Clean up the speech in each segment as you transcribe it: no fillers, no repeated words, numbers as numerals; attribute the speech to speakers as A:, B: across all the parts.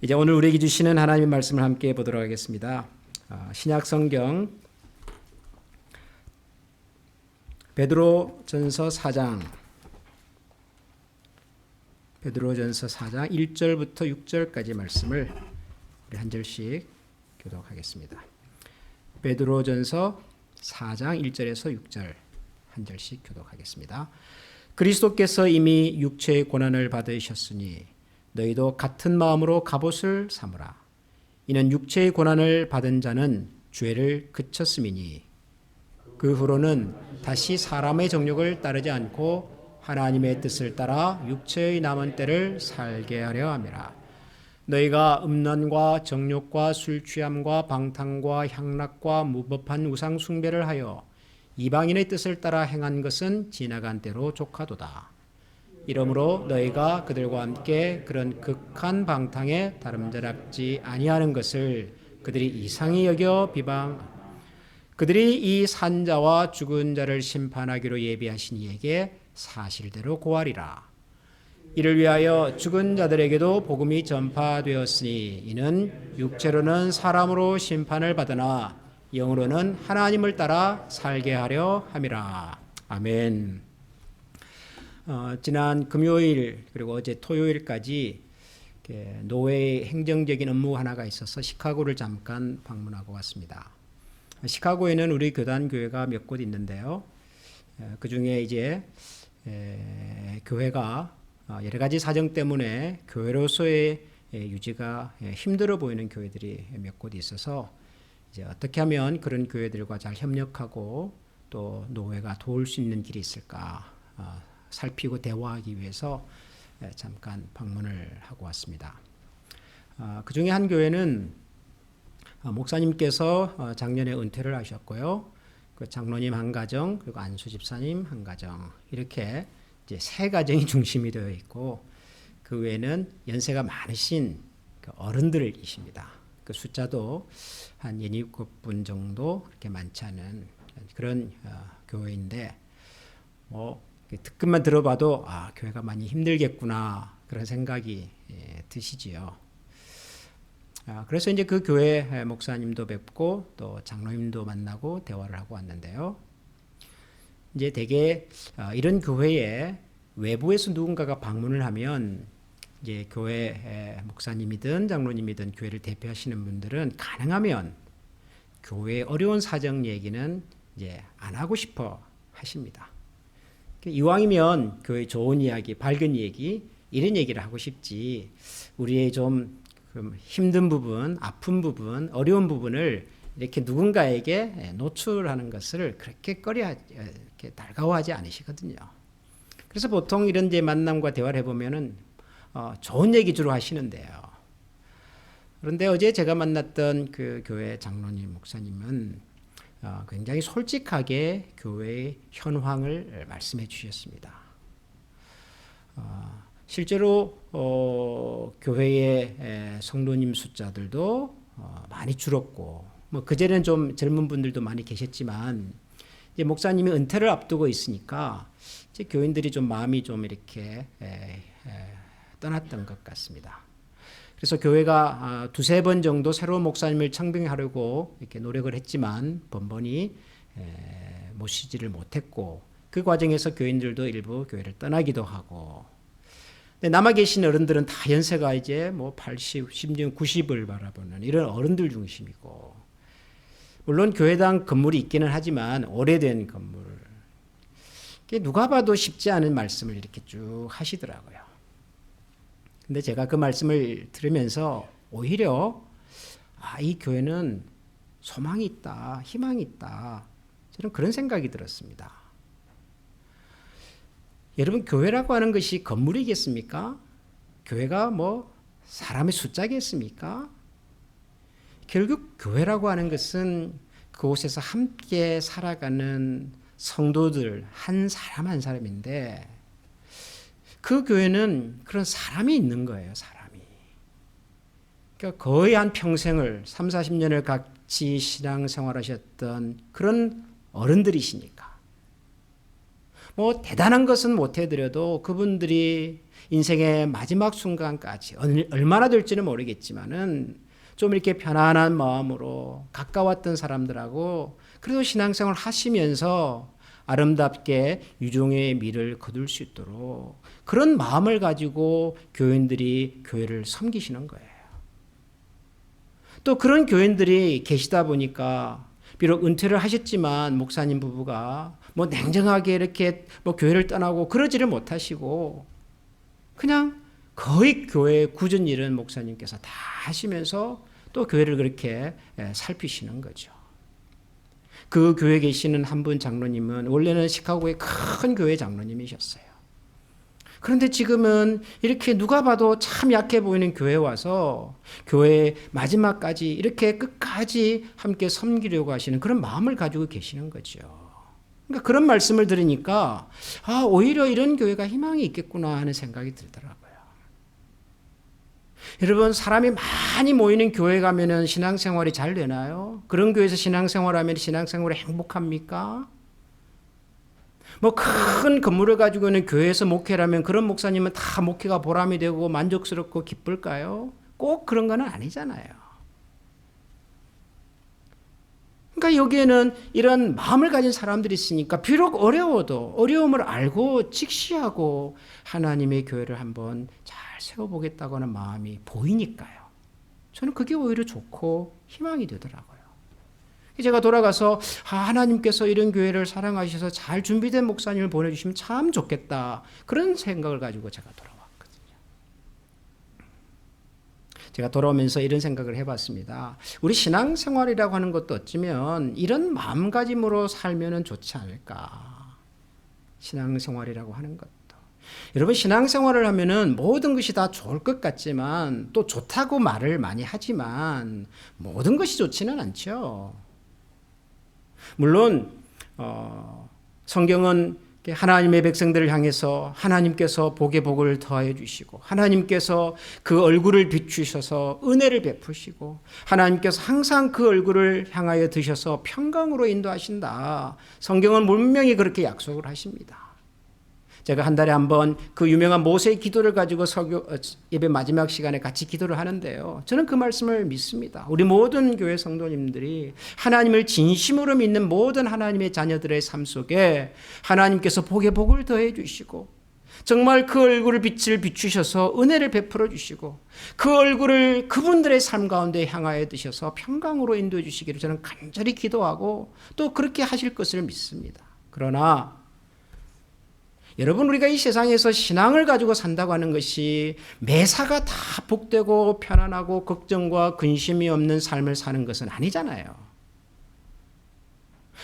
A: 이제 오늘 우리에게 주시는 하나님의 말씀을 함께 보도록 하겠습니다. 신약 성경 베드로전서 4장 1절부터 6절까지 말씀을 우리 한 절씩 교독하겠습니다. 베드로전서 4장 1절에서 6절 한 절씩 교독하겠습니다. 그리스도께서 이미 육체의 고난을 받으셨으니 너희도 같은 마음으로 갑옷을 삼으라. 이는 육체의 고난을 받은 자는 죄를 그쳤음이니 그 후로는 다시 사람의 정욕을 따르지 않고 하나님의 뜻을 따라 육체의 남은 때를 살게 하려 함이라. 너희가 음란과 정욕과 술 취함과 방탕과 향락과 무법한 우상 숭배를 하여 이방인의 뜻을 따라 행한 것은 지나간 때로 족하도다. 이러므로 너희가 그들과 함께 그런 극한 방탕에 다름질하지 아니하는 것을 그들이 이상히 여겨 그들이 이 산자와 죽은 자를 심판하기로 예비하신 이에게 사실대로 고하리라. 이를 위하여 죽은 자들에게도 복음이 전파되었으니 이는 육체로는 사람으로 심판을 받으나 영으로는 하나님을 따라 살게 하려 함이라. 아멘. 지난 금요일 그리고 어제 토요일까지 노회의 행정적인 업무 하나가 있어서 시카고를 잠깐 방문하고 왔습니다. 시카고에는 우리 교단 교회가 몇 곳 있는데요. 그 중에 이제 교회가 여러 가지 사정 때문에 교회로서의 유지가 힘들어 보이는 교회들이 몇 곳 있어서 이제 어떻게 하면 그런 교회들과 잘 협력하고 또 노회가 도울 수 있는 길이 있을까 살피고 대화하기 위해서 잠깐 방문을 하고 왔습니다. 그 중에 한 교회는 목사님께서 작년에 은퇴를 하셨고요. 그 장로님 한 가정 그리고 안수 집사님 한 가정 이렇게 이제 세 가정이 중심이 되어 있고 그 외에는 연세가 많으신 어른들이십니다. 그 숫자도 한 6분 정도 그렇게 많지 않은 그런 교회인데 특급만 들어봐도 교회가 많이 힘들겠구나 그런 생각이 드시지요. 그래서 이제 그 교회 목사님도 뵙고 또 장로님도 만나고 대화를 하고 왔는데요. 이제 대개 이런 교회에 외부에서 누군가가 방문을 하면 이제 교회 목사님이든 장로님이든 교회를 대표하시는 분들은 가능하면 교회의 어려운 사정 얘기는 이제 안 하고 싶어 하십니다. 이왕이면 교회 좋은 이야기, 밝은 얘기 이런 얘기를 하고 싶지 우리의 좀 힘든 부분, 아픈 부분, 어려운 부분을 이렇게 누군가에게 노출하는 것을 그렇게 이렇게 달가워하지 않으시거든요. 그래서 보통 이런 데 만남과 대화를 해보면은 좋은 얘기 주로 하시는데요. 그런데 어제 제가 만났던 그 교회 장로님 목사님은 굉장히 솔직하게 교회의 현황을 말씀해 주셨습니다. 실제로 교회의 성도님 숫자들도 많이 줄었고 그전에는 좀 젊은 분들도 많이 계셨지만 이제 목사님이 은퇴를 앞두고 있으니까 이제 교인들이 좀 마음이 좀 이렇게 떠났던 것 같습니다. 그래서 교회가 두세 번 정도 새로운 목사님을 청빙하려고 이렇게 노력을 했지만 번번이 모시지를 못했고 그 과정에서 교인들도 일부 교회를 떠나기도 하고 근데 남아 계신 어른들은 다 연세가 이제 80, 심지어 90을 바라보는 이런 어른들 중심이고 물론 교회당 건물이 있기는 하지만 오래된 건물 누가 봐도 쉽지 않은 말씀을 이렇게 쭉 하시더라고요. 근데 제가 그 말씀을 들으면서 오히려 이 교회는 소망이 있다, 희망이 있다. 저는 그런 생각이 들었습니다. 여러분 교회라고 하는 것이 건물이겠습니까? 교회가 사람의 숫자겠습니까? 결국 교회라고 하는 것은 그곳에서 함께 살아가는 성도들 한 사람 한 사람인데 그 교회는 그런 사람이 있는 거예요. 사람이. 그러니까 거의 한 평생을 3, 40년을 같이 신앙생활하셨던 그런 어른들이시니까 뭐 대단한 것은 못 해드려도 그분들이 인생의 마지막 순간까지 얼마나 될지는 모르겠지만은 좀 이렇게 편안한 마음으로 가까웠던 사람들하고 그래도 신앙생활 하시면서 아름답게 유종의 미를 거둘 수 있도록 그런 마음을 가지고 교인들이 교회를 섬기시는 거예요. 또 그런 교인들이 계시다 보니까 비록 은퇴를 하셨지만 목사님 부부가 뭐 냉정하게 이렇게 뭐 교회를 떠나고 그러지를 못하시고 그냥 거의 교회 굳은 일은 목사님께서 다 하시면서 또 교회를 그렇게 살피시는 거죠. 그 교회에 계시는 한 분 장로님은 원래는 시카고의 큰 교회 장로님이셨어요. 그런데 지금은 이렇게 누가 봐도 참 약해 보이는 교회에 와서 교회 마지막까지 이렇게 끝까지 함께 섬기려고 하시는 그런 마음을 가지고 계시는 거죠. 그러니까 그런 말씀을 들으니까 오히려 이런 교회가 희망이 있겠구나 하는 생각이 들더라고요. 여러분, 사람이 많이 모이는 교회 가면은 신앙생활이 잘 되나요? 그런 교회에서 신앙생활하면 신앙생활이 행복합니까? 뭐 큰 건물을 가지고 있는 교회에서 목회라면 그런 목사님은 다 목회가 보람이 되고 만족스럽고 기쁠까요? 꼭 그런 건 아니잖아요. 그러니까 여기에는 이런 마음을 가진 사람들이 있으니까 비록 어려워도 어려움을 알고 직시하고 하나님의 교회를 한번 잘 세워보겠다고 하는 마음이 보이니까요. 저는 그게 오히려 좋고 희망이 되더라고요. 제가 돌아가서 하나님께서 이런 교회를 사랑하셔서 잘 준비된 목사님을 보내주시면 참 좋겠다. 그런 생각을 가지고 제가 돌아왔거든요. 제가 돌아오면서 이런 생각을 해봤습니다. 우리 신앙생활이라고 하는 것도 어쩌면 이런 마음가짐으로 살면 좋지 않을까. 신앙생활이라고 하는 것도. 여러분, 신앙생활을 하면은 모든 것이 다 좋을 것 같지만 또 좋다고 말을 많이 하지만 모든 것이 좋지는 않죠. 물론 성경은 하나님의 백성들을 향해서 하나님께서 복에 복을 더하여 주시고 하나님께서 그 얼굴을 비추셔서 은혜를 베푸시고 하나님께서 항상 그 얼굴을 향하여 드셔서 평강으로 인도하신다. 성경은 분명히 그렇게 약속을 하십니다. 제가 한 달에 한 번 그 유명한 모세의 기도를 가지고 예배 마지막 시간에 같이 기도를 하는데요. 저는 그 말씀을 믿습니다. 우리 모든 교회 성도님들이 하나님을 진심으로 믿는 모든 하나님의 자녀들의 삶 속에 하나님께서 복에 복을 더해 주시고 정말 그 얼굴을 빛을 비추셔서 은혜를 베풀어 주시고 그 얼굴을 그분들의 삶 가운데 향하여 드셔서 평강으로 인도해 주시기를 저는 간절히 기도하고 또 그렇게 하실 것을 믿습니다. 그러나 여러분, 우리가 이 세상에서 신앙을 가지고 산다고 하는 것이 매사가 다 복되고 편안하고 걱정과 근심이 없는 삶을 사는 것은 아니잖아요.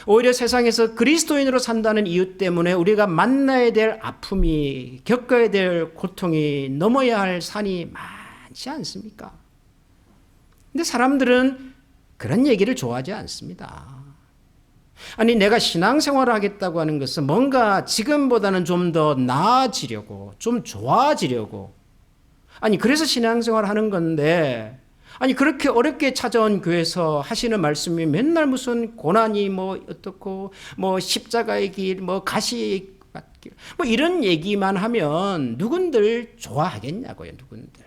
A: 오히려 세상에서 그리스도인으로 산다는 이유 때문에 우리가 만나야 될 아픔이, 겪어야 될 고통이, 넘어야 할 산이 많지 않습니까? 근데 사람들은 그런 얘기를 좋아하지 않습니다. 아니, 내가 신앙생활을 하겠다고 하는 것은 뭔가 지금보다는 좀 더 나아지려고, 좀 좋아지려고. 아니, 그래서 신앙생활을 하는 건데, 아니, 그렇게 어렵게 찾아온 교회에서 하시는 말씀이 맨날 무슨 고난이 뭐 어떻고, 뭐 십자가의 길, 뭐 가시의 길, 뭐 이런 얘기만 하면 누군들 좋아하겠냐고요, 누군들.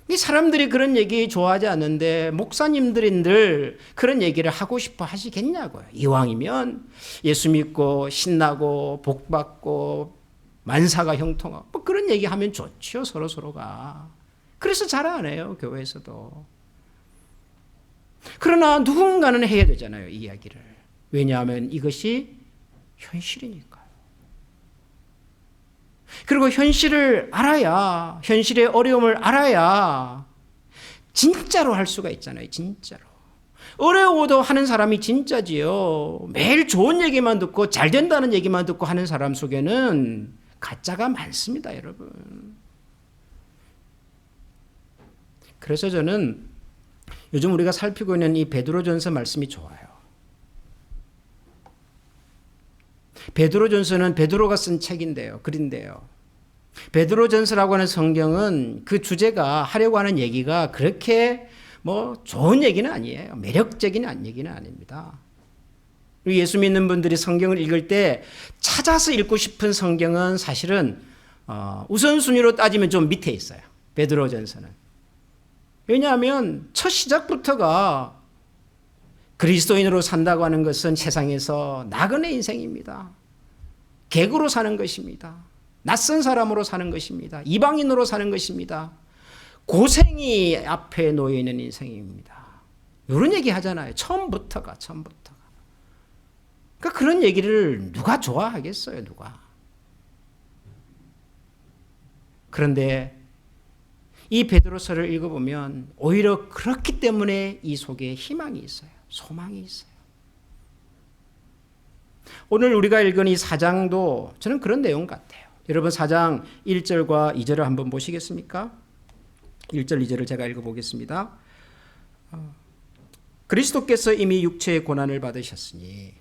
A: 이 사람들이 그런 얘기 좋아하지 않는데 목사님들인들 그런 얘기를 하고 싶어 하시겠냐고요. 이왕이면 예수 믿고 신나고 복받고 만사가 형통하고 뭐 그런 얘기하면 좋죠, 서로가. 그래서 잘 안 해요, 교회에서도. 그러나 누군가는 해야 되잖아요, 이 이야기를. 왜냐하면 이것이 현실이니까요. 그리고 현실을 알아야, 현실의 어려움을 알아야 진짜로 할 수가 있잖아요, 진짜로. 어려워도 하는 사람이 진짜지요. 매일 좋은 얘기만 듣고 잘 된다는 얘기만 듣고 하는 사람 속에는 가짜가 많습니다, 여러분. 그래서 저는 요즘 우리가 살피고 있는 이 베드로전서 말씀이 좋아요. 베드로전서는 베드로가 쓴 책인데요, 글인데요. 베드로전서라고 하는 성경은 그 주제가 하려고 하는 얘기가 그렇게 뭐 좋은 얘기는 아니에요. 매력적인 얘기는 아닙니다. 우리 예수 믿는 분들이 성경을 읽을 때 찾아서 읽고 싶은 성경은 사실은 우선순위로 따지면 좀 밑에 있어요. 베드로전서는. 왜냐하면 첫 시작부터가 그리스도인으로 산다고 하는 것은 세상에서 나그네 인생입니다. 객으로 사는 것입니다. 낯선 사람으로 사는 것입니다. 이방인으로 사는 것입니다. 고생이 앞에 놓여 있는 인생입니다. 이런 얘기 하잖아요. 처음부터가. 그러니까 그런 얘기를 누가 좋아하겠어요, 누가. 그런데 이 베드로서를 읽어보면 오히려 그렇기 때문에 이 속에 희망이 있어요. 소망이 있어요. 오늘 우리가 읽은 이 4장도 저는 그런 내용 같아요. 여러분 4장 1절과 2절을 한번 보시겠습니까? 1절 2절을 제가 읽어보겠습니다. 그리스도께서 이미 육체의 고난을 받으셨으니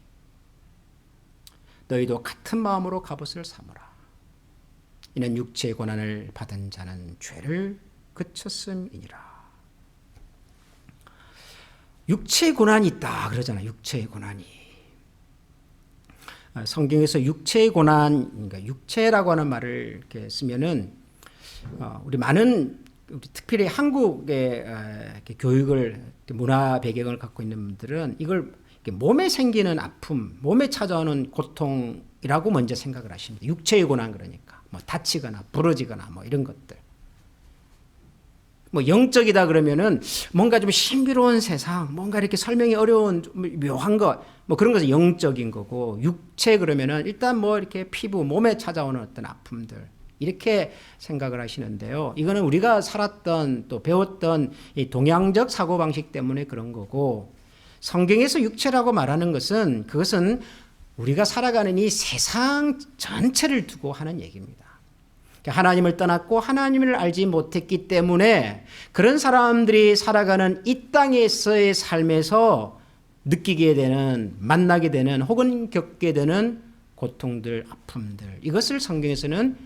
A: 너희도 같은 마음으로 갑옷을 삼으라. 이는 육체의 고난을 받은 자는 죄를 그쳤음이니라. 육체의 고난이 있다 그러잖아요. 육체의 고난이. 성경에서 육체의 고난, 그러니까 육체라고 하는 말을 이렇게 쓰면은 우리 많은 특별히 한국의 교육을 문화 배경을 갖고 있는 분들은 이걸 몸에 생기는 아픔, 몸에 찾아오는 고통이라고 먼저 생각을 하십니다. 육체의 고난 그러니까 뭐 다치거나 부러지거나 뭐 이런 것들. 뭐 영적이다 그러면은 뭔가 좀 신비로운 세상, 뭔가 이렇게 설명이 어려운 묘한 것, 뭐 그런 것은 영적인 거고, 육체 그러면은 일단 뭐 이렇게 피부, 몸에 찾아오는 어떤 아픔들 이렇게 생각을 하시는데요. 이거는 우리가 살았던 또 배웠던 이 동양적 사고 방식 때문에 그런 거고, 성경에서 육체라고 말하는 것은 그것은 우리가 살아가는 이 세상 전체를 두고 하는 얘기입니다. 하나님을 떠났고 하나님을 알지 못했기 때문에 그런 사람들이 살아가는 이 땅에서의 삶에서 느끼게 되는, 만나게 되는 혹은 겪게 되는 고통들, 아픔들, 이것을 성경에서는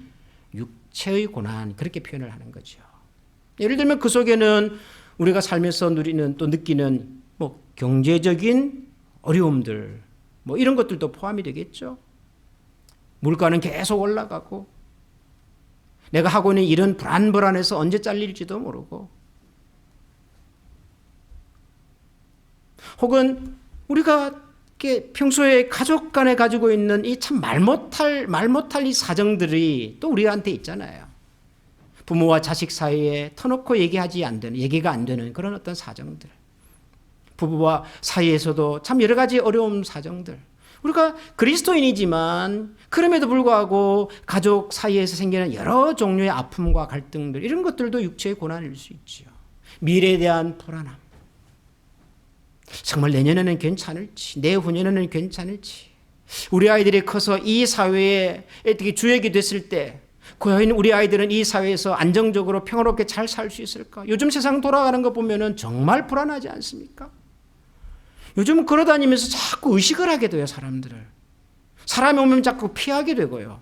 A: 육체의 고난 그렇게 표현을 하는 거죠. 예를 들면 그 속에는 우리가 살면서 누리는 또 느끼는 뭐 경제적인 어려움들 뭐 이런 것들도 포함이 되겠죠. 물가는 계속 올라가고 내가 하고 있는 일은 불안해서 언제 잘릴지도 모르고, 혹은 우리가 평소에 가족 간에 가지고 있는 이 참 말 못할 이 사정들이 또 우리한테 있잖아요. 부모와 자식 사이에 터놓고 얘기가 안 되는 그런 어떤 사정들. 부부와 사이에서도 참 여러 가지 어려운 사정들. 우리가 그리스도인이지만 그럼에도 불구하고 가족 사이에서 생기는 여러 종류의 아픔과 갈등들, 이런 것들도 육체의 고난일 수 있죠. 미래에 대한 불안함. 정말 내년에는 괜찮을지, 내후년에는 괜찮을지, 우리 아이들이 커서 이 사회에 어떻게 주역이 됐을 때 과연 우리 아이들은 이 사회에서 안정적으로 평화롭게 잘 살 수 있을까? 요즘 세상 돌아가는 거 보면은 정말 불안하지 않습니까? 요즘 걸어다니면서 자꾸 의식을 하게 돼요, 사람들을. 사람이 오면 자꾸 피하게 되고요.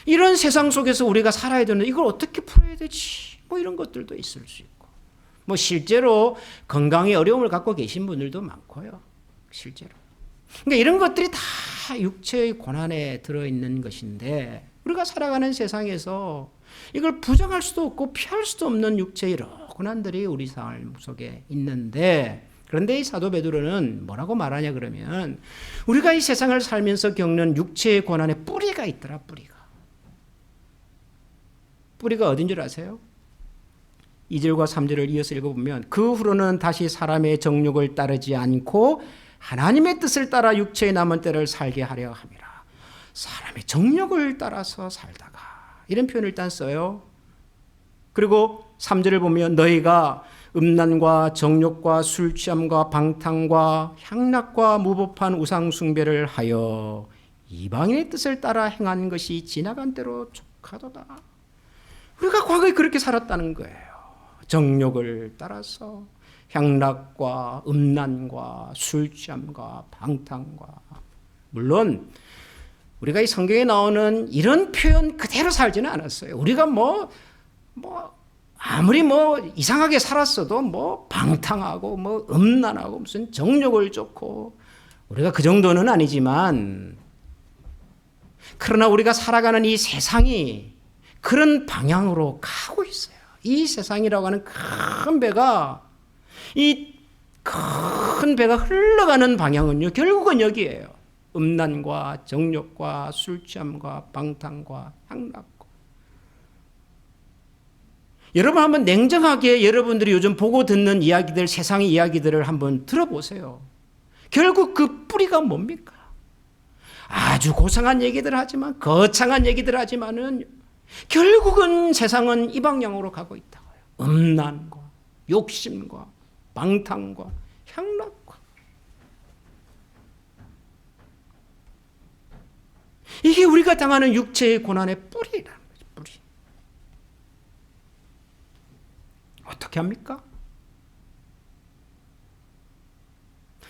A: 이런 세상 속에서 우리가 살아야 되는데 이걸 어떻게 풀어야 되지? 뭐 이런 것들도 있을 수 있고. 뭐 실제로 건강에 어려움을 갖고 계신 분들도 많고요. 실제로. 그러니까 이런 것들이 다 육체의 고난에 들어있는 것인데 우리가 살아가는 세상에서 이걸 부정할 수도 없고 피할 수도 없는 육체의 여러 고난들이 우리 삶 속에 있는데, 그런데 이 사도 베드로는 뭐라고 말하냐 그러면 우리가 이 세상을 살면서 겪는 육체의 고난에 뿌리가 있더라. 뿌리가 어딘 줄 아세요? 2절과 3절을 이어서 읽어보면 그 후로는 다시 사람의 정욕을 따르지 않고 하나님의 뜻을 따라 육체의 남은 때를 살게 하려 함이라. 사람의 정욕을 따라서 살다가, 이런 표현을 일단 써요. 그리고 3절을 보면 너희가 음란과 정욕과 술 취함과 방탕과 향락과 무법한 우상 숭배를 하여 이방인의 뜻을 따라 행한 것이 지나간 때로 족하도다. 우리가 과거에 그렇게 살았다는 거예요. 정욕을 따라서 향락과 음란과 술 취함과 방탕과, 물론 우리가 이 성경에 나오는 이런 표현 그대로 살지는 않았어요. 우리가 아무리 뭐 이상하게 살았어도 뭐 방탕하고 뭐 음란하고 무슨 정욕을 쫓고 우리가 그 정도는 아니지만 그러나 우리가 살아가는 이 세상이 그런 방향으로 가고 있어요. 이 세상이라고 하는 큰 배가 이 큰 배가 흘러가는 방향은요 결국은 여기에요. 음란과 정욕과 술취함과 방탕과 향락과. 여러분 한번 냉정하게 여러분들이 요즘 보고 듣는 이야기들 세상의 이야기들을 한번 들어보세요. 결국 그 뿌리가 뭡니까? 아주 고상한 얘기들 하지만 거창한 얘기들 하지만은 결국은 세상은 이 방향으로 가고 있다고요. 음란과 욕심과 방탕과 향락과. 이게 우리가 당하는 육체의 고난의 뿌리라는 거죠. 뿌리. 어떻게 합니까?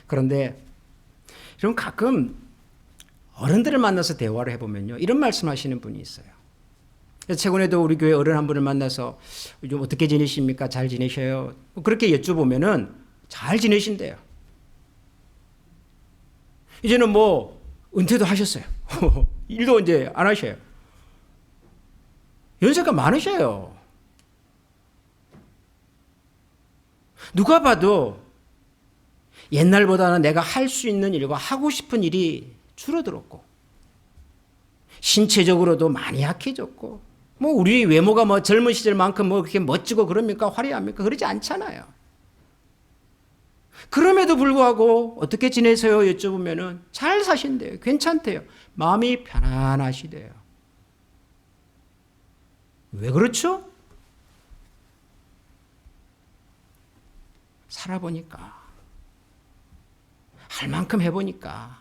A: 그런데 여러분 가끔 어른들을 만나서 대화를 해보면요 이런 말씀하시는 분이 있어요. 최근에도 우리 교회 어른 한 분을 만나서 요즘 어떻게 지내십니까? 잘 지내셔요? 그렇게 여쭤보면은 잘 지내신대요. 이제는 뭐 은퇴도 하셨어요. 일도 이제 안 하셔요. 연세가 많으셔요. 누가 봐도 옛날보다는 내가 할 수 있는 일과 하고 싶은 일이 줄어들었고 신체적으로도 많이 약해졌고 뭐 우리 외모가 뭐 젊은 시절만큼 뭐 그렇게 멋지고 그럽니까? 화려합니까? 그러지 않잖아요. 그럼에도 불구하고 어떻게 지내세요? 여쭤보면은 잘 사신대요. 괜찮대요. 마음이 편안하시대요. 왜 그렇죠? 살아보니까 할 만큼 해보니까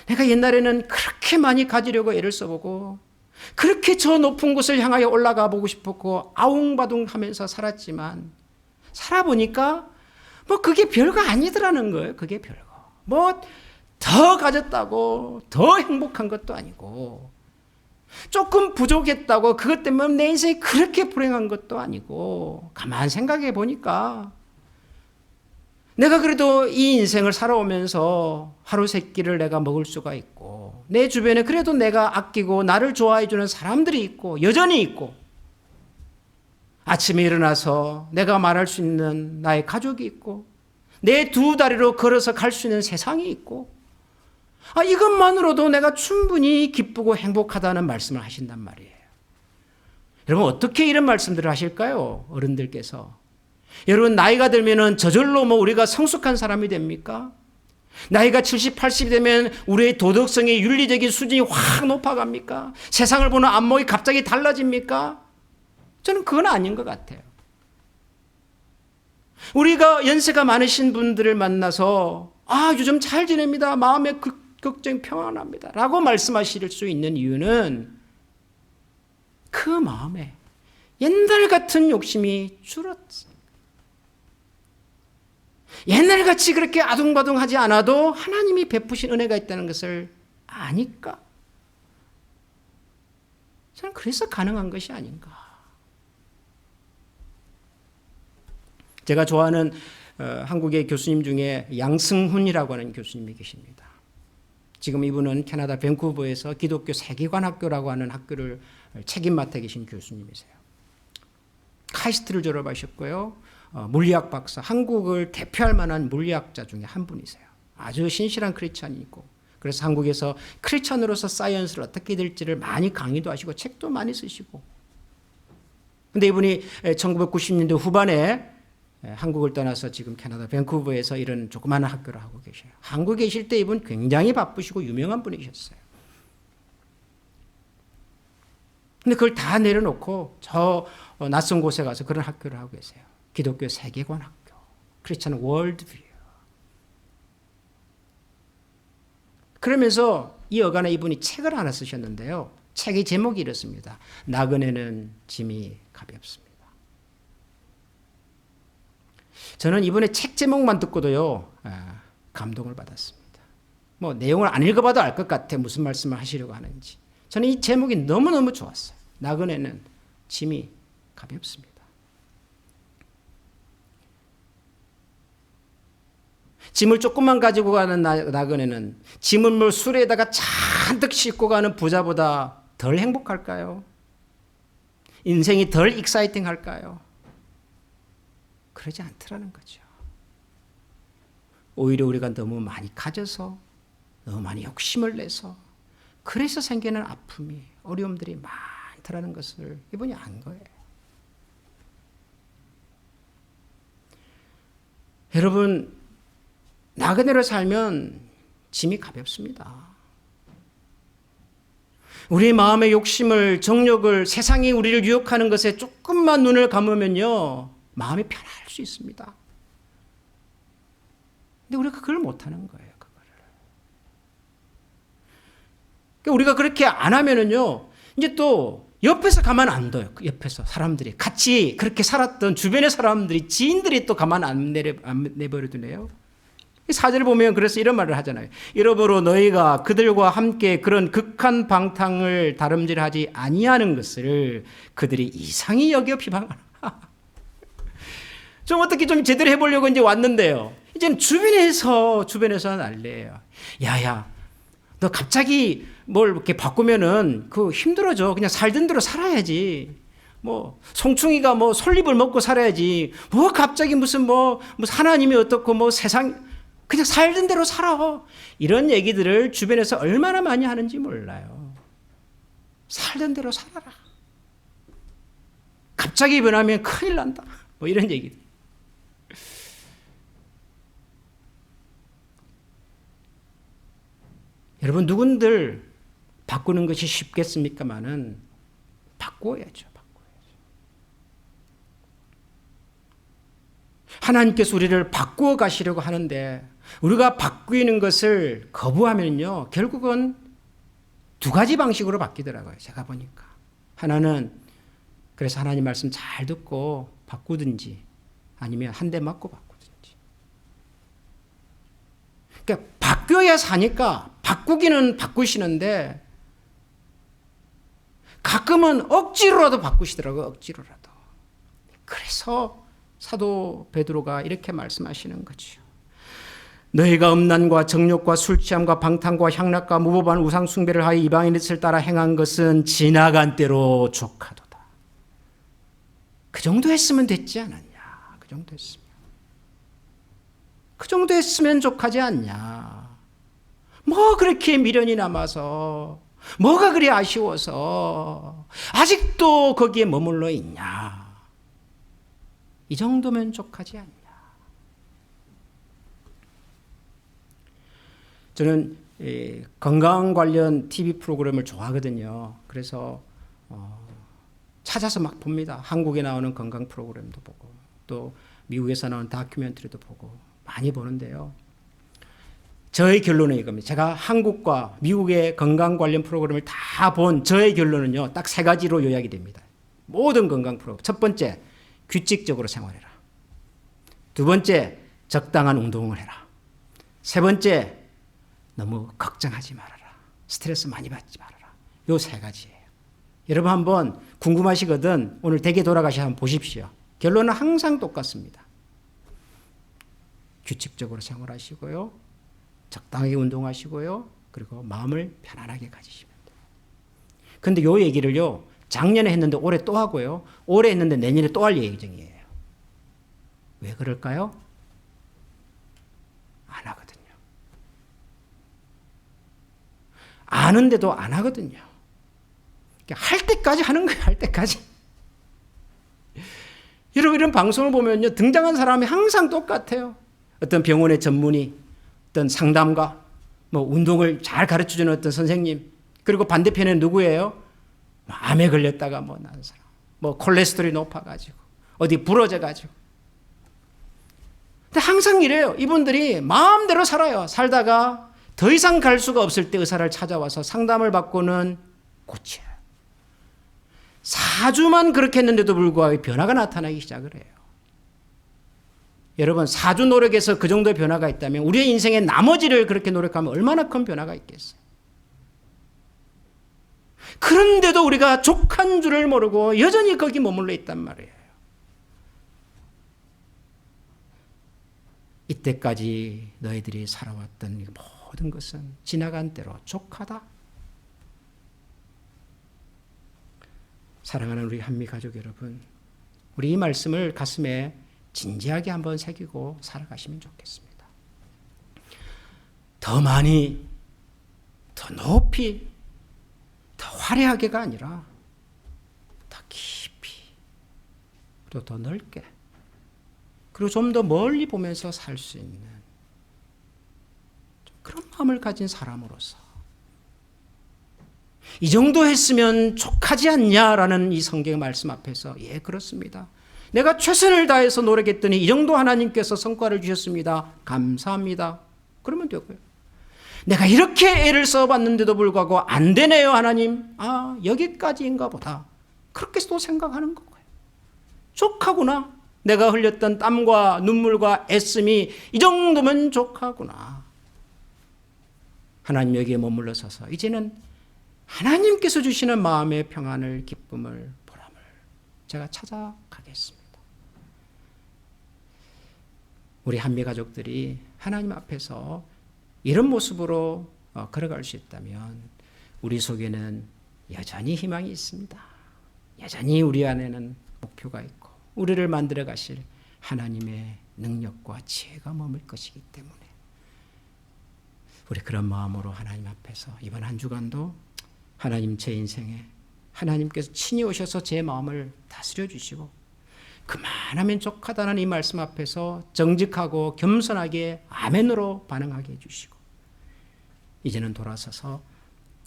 A: 내가 옛날에는 그렇게 많이 가지려고 애를 써보고 그렇게 저 높은 곳을 향하여 올라가 보고 싶었고 아웅바둥 하면서 살았지만 살아보니까 뭐 그게 별거 아니더라는 거예요. 그게 별거. 뭐 더 가졌다고 더 행복한 것도 아니고 조금 부족했다고 그것 때문에 내 인생이 그렇게 불행한 것도 아니고 가만 생각해 보니까 내가 그래도 이 인생을 살아오면서 하루 세 끼를 내가 먹을 수가 있고 내 주변에 그래도 내가 아끼고 나를 좋아해 주는 사람들이 있고 여전히 있고 아침에 일어나서 내가 말할 수 있는 나의 가족이 있고 내 두 다리로 걸어서 갈 수 있는 세상이 있고 이것만으로도 내가 충분히 기쁘고 행복하다는 말씀을 하신단 말이에요. 여러분 어떻게 이런 말씀들을 하실까요? 어른들께서. 여러분 나이가 들면은 저절로 뭐 우리가 성숙한 사람이 됩니까? 나이가 70, 80이 되면 우리의 도덕성의 윤리적인 수준이 확 높아갑니까? 세상을 보는 안목이 갑자기 달라집니까? 저는 그건 아닌 것 같아요. 우리가 연세가 많으신 분들을 만나서 요즘 잘 지냅니다. 마음의 걱정 평안합니다. 라고 말씀하실 수 있는 이유는 그 마음에 옛날 같은 욕심이 줄었어요. 옛날같이 그렇게 아둥바둥하지 않아도 하나님이 베푸신 은혜가 있다는 것을 아니까 저는 그래서 가능한 것이 아닌가. 제가 좋아하는 한국의 교수님 중에 양승훈이라고 하는 교수님이 계십니다. 지금 이분은 캐나다 밴쿠버에서 기독교 세계관학교라고 하는 학교를 책임 맡아 계신 교수님이세요. 카이스트를 졸업하셨고요. 물리학 박사, 한국을 대표할 만한 물리학자 중에 한 분이세요. 아주 신실한 크리스찬이고 그래서 한국에서 크리스찬으로서 사이언스를 어떻게 될지를 많이 강의도 하시고 책도 많이 쓰시고 근데 이분이 1990년대 후반에 한국을 떠나서 지금 캐나다 밴쿠버에서 이런 조그마한 학교를 하고 계셔요. 한국에 계실 때 이분 굉장히 바쁘시고 유명한 분이셨어요. 근데 그걸 다 내려놓고 저 낯선 곳에 가서 그런 학교를 하고 계세요. 기독교 세계관 학교, 크리스천 월드뷰. 그러면서 이 여간에 이분이 책을 하나 쓰셨는데요. 책의 제목이 이렇습니다. 나그네는 짐이 가볍습니다. 저는 이번에 책 제목만 듣고도요 감동을 받았습니다. 뭐 내용을 안 읽어봐도 알 것 같아 무슨 말씀을 하시려고 하는지. 저는 이 제목이 너무너무 좋았어요. 나그네는 짐이 가볍습니다. 짐을 조금만 가지고 가는 나그네는 짐을 수레에다가 잔뜩 싣고 가는 부자보다 덜 행복할까요? 인생이 덜 익사이팅할까요? 그러지 않더라는 거죠. 오히려 우리가 너무 많이 가져서 너무 많이 욕심을 내서 그래서 생기는 아픔이 어려움들이 많더라는 것을 이분이 안 거예요. 여러분 나그네로 살면 짐이 가볍습니다. 우리 마음의 욕심을 정욕을 세상이 우리를 유혹하는 것에 조금만 눈을 감으면요 마음이 편할 수 있습니다. 근데 우리가 그걸 못하는 거예요. 우리가 그렇게 안 하면은요 이제 또 옆에서 가만 안 둬요. 옆에서 사람들이 같이 그렇게 살았던 주변의 사람들이 지인들이 또 가만 안 내버려 두네요. 사절을 보면 그래서 이런 말을 하잖아요. 이러므로 너희가 그들과 함께 그런 극한 방탕을 다름질하지 아니하는 것을 그들이 이상히 여겨 비방하라. 좀 어떻게 좀 제대로 해보려고 이제 왔는데요. 이제는 주변에서 난리예요. 야야, 너 갑자기 뭘 이렇게 바꾸면은 그 힘들어져. 그냥 살던 대로 살아야지. 뭐 송충이가 뭐 솔잎을 먹고 살아야지. 뭐 갑자기 무슨 하나님이 어떻고 뭐 세상 그냥 살던 대로 살아. 이런 얘기들을 주변에서 얼마나 많이 하는지 몰라요. 살던 대로 살아라. 갑자기 변하면 큰일 난다. 뭐 이런 얘기. 여러분 누군들 바꾸는 것이 쉽겠습니까마는 바꾸어야죠. 하나님께서 우리를 바꾸어 가시려고 하는데 우리가 바뀌는 것을 거부하면요 결국은 두 가지 방식으로 바뀌더라고요. 제가 보니까 하나는 그래서 하나님 말씀 잘 듣고 바꾸든지 아니면 한 대 맞고 바꾸든지. 그러니까 바뀌어야 사니까 바꾸기는 바꾸시는데 가끔은 억지로라도 바꾸시더라고요. 억지로라도. 그래서 사도 베드로가 이렇게 말씀하시는 거죠. 너희가 음란과 정욕과 술취함과 방탕과 향락과 무법한 우상 숭배를 하여 이방인의 뜻을 따라 행한 것은 지나간 때로 족하도다. 그 정도 했으면 됐지 않았냐. 그 정도 했으면 족하지 않냐. 뭐 그렇게 미련이 남아서 뭐가 그리 아쉬워서 아직도 거기에 머물러 있냐. 이 정도면 족하지 않냐. 저는 건강 관련 TV 프로그램을 좋아하거든요. 그래서 찾아서 막 봅니다. 한국에 나오는 건강 프로그램도 보고 또 미국에서 나오는 다큐멘터리도 보고 많이 보는데요. 저의 결론은 이겁니다. 제가 한국과 미국의 건강 관련 프로그램을 다 본 저의 결론은요. 딱 세 가지로 요약이 됩니다. 모든 건강 프로그램. 첫 번째, 규칙적으로 생활해라. 두 번째, 적당한 운동을 해라. 세 번째, 너무 걱정하지 말아라. 스트레스 많이 받지 말아라. 요 세 가지예요. 여러분 한번 궁금하시거든 오늘 댁에 돌아가셔서 한번 보십시오. 결론은 항상 똑같습니다. 규칙적으로 생활하시고요. 적당하게 운동하시고요. 그리고 마음을 편안하게 가지시면 돼요. 그런데 요 얘기를요. 작년에 했는데 올해 또 하고요. 올해 했는데 내년에 또 할 예정이에요. 왜 그럴까요? 안 하거든요. 아는데도 안 하거든요. 할 때까지 하는 거예요. 할 때까지. 여러분 이런 방송을 보면요. 등장한 사람이 항상 똑같아요. 어떤 병원의 전문의, 어떤 상담가, 뭐 운동을 잘 가르쳐주는 어떤 선생님, 그리고 반대편에 누구예요? 암에 걸렸다가 뭐 난 사람, 뭐 콜레스테롤이 높아가지고 어디 부러져가지고. 근데 항상 이래요. 이분들이 마음대로 살아요. 살다가 더 이상 갈 수가 없을 때 의사를 찾아와서 상담을 받고는 고쳐요. 4주만 그렇게 했는데도 불구하고 변화가 나타나기 시작을 해요. 여러분 4주 노력에서 그 정도의 변화가 있다면 우리의 인생의 나머지를 그렇게 노력하면 얼마나 큰 변화가 있겠어요. 그런데도 우리가 족한 줄을 모르고 여전히 거기 머물러 있단 말이에요. 이때까지 너희들이 살아왔던 모든 것은 지나간 때로 족하다. 사랑하는 우리 한미 가족 여러분, 우리 이 말씀을 가슴에 진지하게 한번 새기고 살아가시면 좋겠습니다. 더 많이, 더 높이, 더 화려하게가 아니라 더 깊이, 그리고 더 넓게, 그리고 좀 더 멀리 보면서 살 수 있는 그런 마음을 가진 사람으로서 이 정도 했으면 족하지 않냐라는 이 성경의 말씀 앞에서 예, 그렇습니다. 내가 최선을 다해서 노력했더니 이 정도 하나님께서 성과를 주셨습니다. 감사합니다. 그러면 되고요. 내가 이렇게 애를 써봤는데도 불구하고 안 되네요, 하나님. 아, 여기까지인가 보다. 그렇게 또 생각하는 거고요. 족하구나. 내가 흘렸던 땀과 눈물과 애씀이 이 정도면 족하구나. 하나님 여기에 머물러 서서 이제는 하나님께서 주시는 마음의 평안을, 기쁨을, 보람을 제가 찾아가겠습니다. 우리 한미 가족들이 하나님 앞에서 이런 모습으로 걸어갈 수 있다면 우리 속에는 여전히 희망이 있습니다. 여전히 우리 안에는 목표가 있고 우리를 만들어 가실 하나님의 능력과 지혜가 머물 것이기 때문에 우리 그런 마음으로 하나님 앞에서 이번 한 주간도 하나님, 제 인생에 하나님께서 친히 오셔서 제 마음을 다스려 주시고 그만하면 족하다는 이 말씀 앞에서 정직하고 겸손하게 아멘으로 반응하게 해주시고 이제는 돌아서서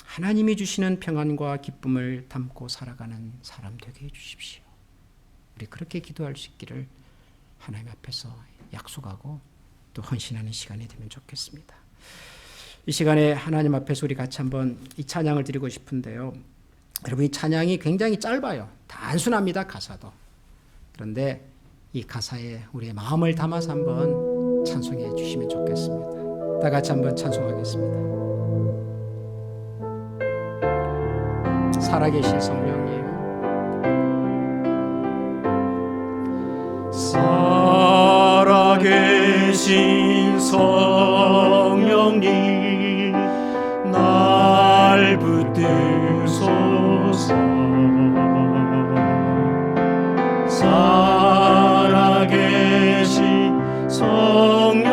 A: 하나님이 주시는 평안과 기쁨을 담고 살아가는 사람 되게 해주십시오. 우리 그렇게 기도할 수 있기를 하나님 앞에서 약속하고 또 헌신하는 시간이 되면 좋겠습니다. 이 시간에 하나님 앞에서 우리 같이 한번 이 찬양을 드리고 싶은데요. 여러분, 이 찬양이 굉장히 짧아요. 단순합니다, 가사도. 그런데 이 가사에 우리의 마음을 담아서 한번 찬송해 주시면 좋겠습니다. 다 같이 한번 찬송하겠습니다. 살아계신 성령님,
B: 살아계신 성령님 날 붙드소서. 살아계신 성령님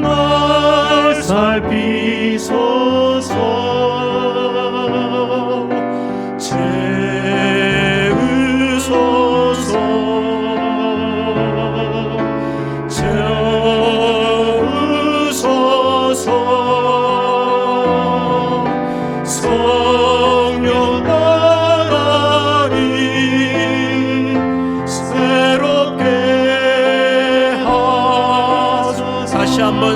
B: 날 살피소서.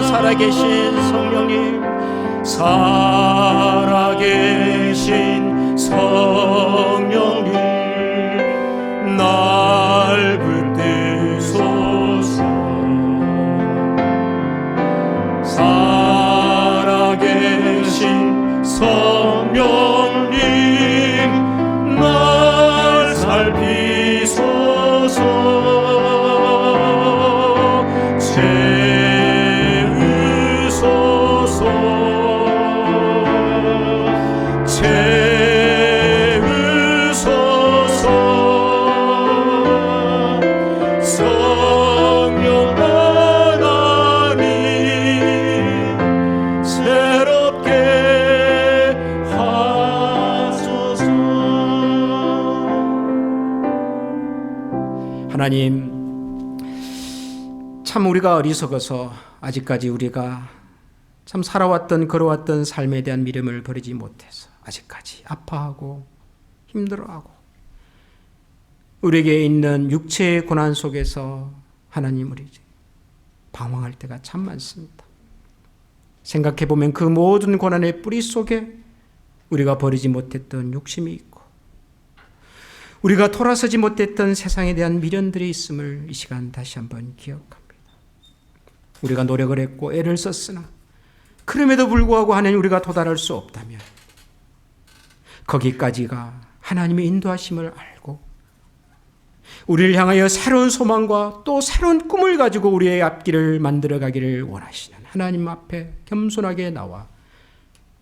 B: 살아계신 성령님, 살아계신 성령님 날 붙드소서. 살아계신 성령님 날 살피소서.
A: 하나님, 참 우리가 어리석어서 아직까지 우리가 참 살아왔던 걸어왔던 삶에 대한 믿음을 버리지 못해서 아직까지 아파하고 힘들어하고 우리에게 있는 육체의 고난 속에서 하나님 우리 방황할 때가 참 많습니다. 생각해보면 그 모든 고난의 뿌리 속에 우리가 버리지 못했던 욕심이 있고 우리가 돌아서지 못했던 세상에 대한 미련들이 있음을 이 시간 다시 한번 기억합니다. 우리가 노력을 했고 애를 썼으나 그럼에도 불구하고 하나님 우리가 도달할 수 없다면 거기까지가 하나님의 인도하심을 알고 우리를 향하여 새로운 소망과 또 새로운 꿈을 가지고 우리의 앞길을 만들어가기를 원하시는 하나님 앞에 겸손하게 나와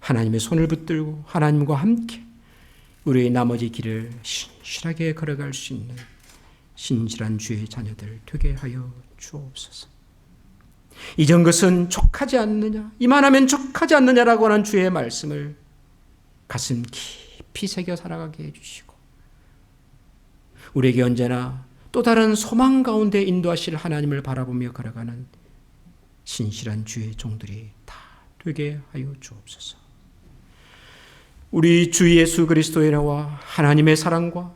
A: 하나님의 손을 붙들고 하나님과 함께 우리의 나머지 길을 신실하게 걸어갈 수 있는 신실한 주의 자녀들 되게 하여 주옵소서. 이전 것은 족하지 않느냐, 이만하면 족하지 않느냐라고 하는 주의 말씀을 가슴 깊이 새겨 살아가게 해주시고 우리에게 언제나 또 다른 소망 가운데 인도하실 하나님을 바라보며 걸어가는 신실한 주의 종들이 다 되게 하여 주옵소서. 우리 주 예수 그리스도의 은혜와 하나님의 사랑과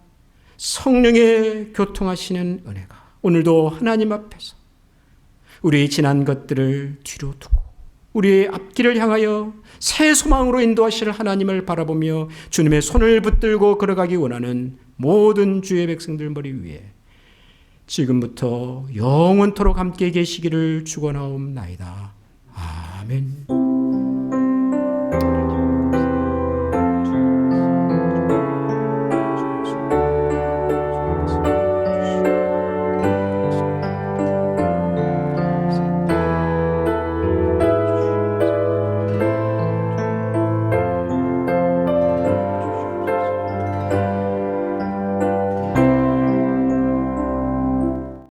A: 성령의 교통하시는 은혜가 오늘도 하나님 앞에서 우리의 지난 것들을 뒤로 두고 우리의 앞길을 향하여 새 소망으로 인도하실 하나님을 바라보며 주님의 손을 붙들고 걸어가기 원하는 모든 주의 백성들 머리 위에 지금부터 영원토록 함께 계시기를 축원하옵나이다. 아멘.